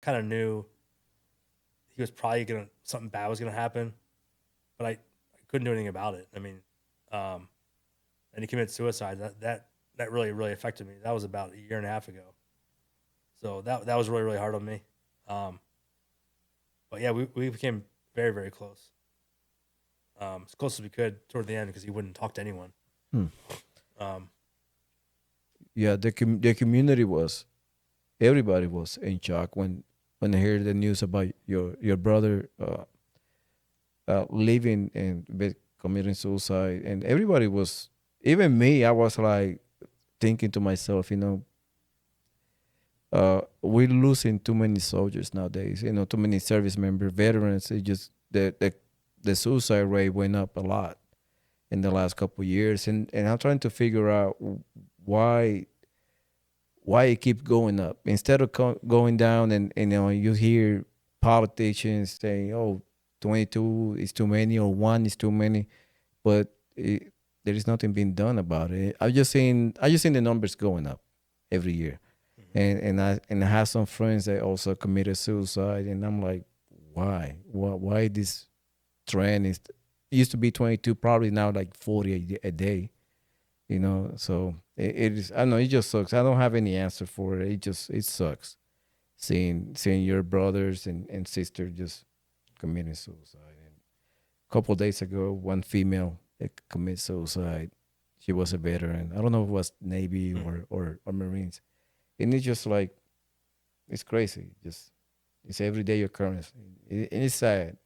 kind of knew he was probably something bad was gonna happen, but I couldn't do anything about it. I mean, um, and he committed suicide. That really really affected me. That was about a year and a half ago. So that was really really hard on me. Um, but yeah, we became very very close. As close as we could toward the end because he wouldn't talk to anyone. Hmm. Um, Yeah, the community was, everybody was in shock when they heard the news about your brother leaving and committing suicide, and everybody was, even me, I was like thinking to myself, we're losing too many soldiers nowadays, too many service member veterans. It just the suicide rate went up a lot in the last couple of years, and I'm trying to figure out why why it keeps going up instead of going down. And you hear politicians saying, "Oh, 22 is too many," or one is too many, but there is nothing being done about it. I just seen the numbers going up every year, mhm. and I have some friends that also committed suicide, and I'm like, why this trend is, it used to be 22, probably now like 40 a day. So it is, I don't know, it just sucks. I don't have any answer for it. It sucks seeing your brothers and sister just committing suicide. And a couple of days ago, one female committed suicide. She was a veteran. I don't know if it was Navy Hmm. or Marines. And it's just like, it's crazy. Just, it's everyday occurrence. And it's sad.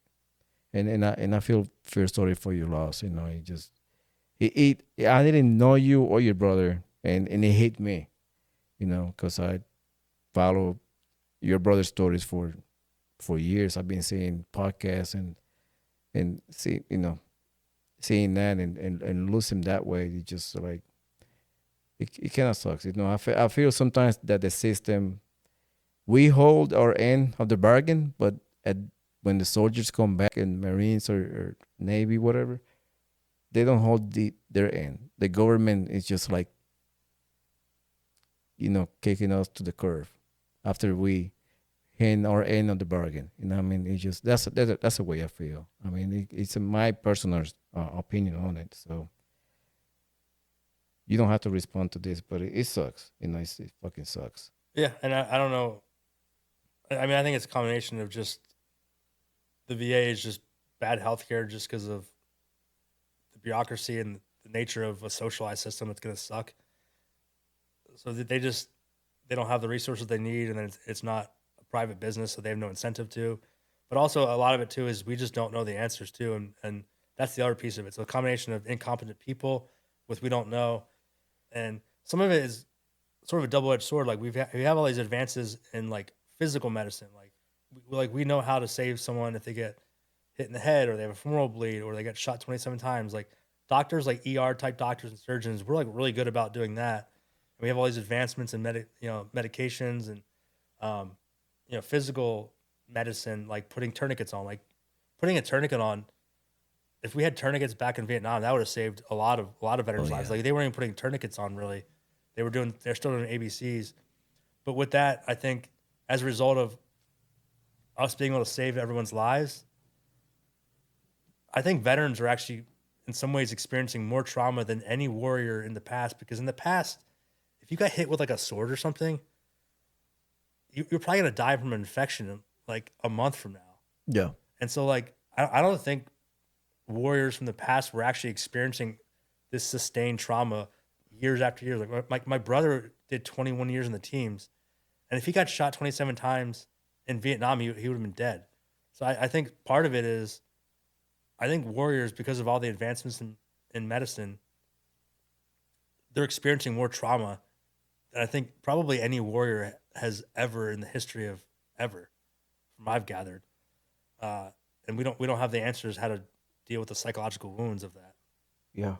And I feel sorry for your loss. It just, I didn't know you or your brother, and it hit me, because I follow your brother's stories for years. I've been seeing podcasts and seeing that, and lose him that way. It just like, it kind of sucks. I feel sometimes that the system, we hold our end of the bargain, but at when the soldiers come back, and Marines or Navy, whatever, they don't hold their end. The government is just like, kicking us to the curve after we hand our end of the bargain. I mean, it's just, that's the way I feel. I mean, it's my personal opinion on it. So you don't have to respond to this, but it sucks. It fucking sucks. Yeah, and I don't know. I mean, I think it's a combination of just the VA is just bad healthcare just because of the bureaucracy and the nature of a socialized system. It's going to suck. So they don't have the resources they need, and then it's not a private business, so they have no incentive to. But also a lot of it too is we just don't know the answers too, and that's the other piece of it. So a combination of incompetent people with we don't know, and some of it is sort of a double edged sword. Like we have all these advances in like physical medicine, like we know how to save someone if they get hit in the head or they have a femoral bleed or they get shot 27 times. Like doctors, like ER type doctors and surgeons, we're like really good about doing that. And we have all these advancements in medications and um, physical medicine, like putting tourniquets on, like putting a tourniquet on. If we had tourniquets back in Vietnam, that would have saved a lot of Oh veterans' lives. yeah. Like they weren't even putting tourniquets on really. They're still doing ABCs. But with that, I think as a result of us being able to save everyone's lives, I think veterans are actually in some ways experiencing more trauma than any warrior in the past because in the past, if you got hit with like a sword or something, you're probably gonna die from an infection in like a month from now. Yeah. And so like I don't think warriors from the past were actually experiencing this sustained trauma years after years. Like my brother did 21 years in the teams, and if he got shot 27 times in Vietnam, he would have been dead. So I think part of it is I think warriors, because of all the advancements in medicine, they're experiencing more trauma than I think probably any warrior has ever in the history of ever, from what I've gathered. And we don't have the answers how to deal with the psychological wounds of that. Yeah.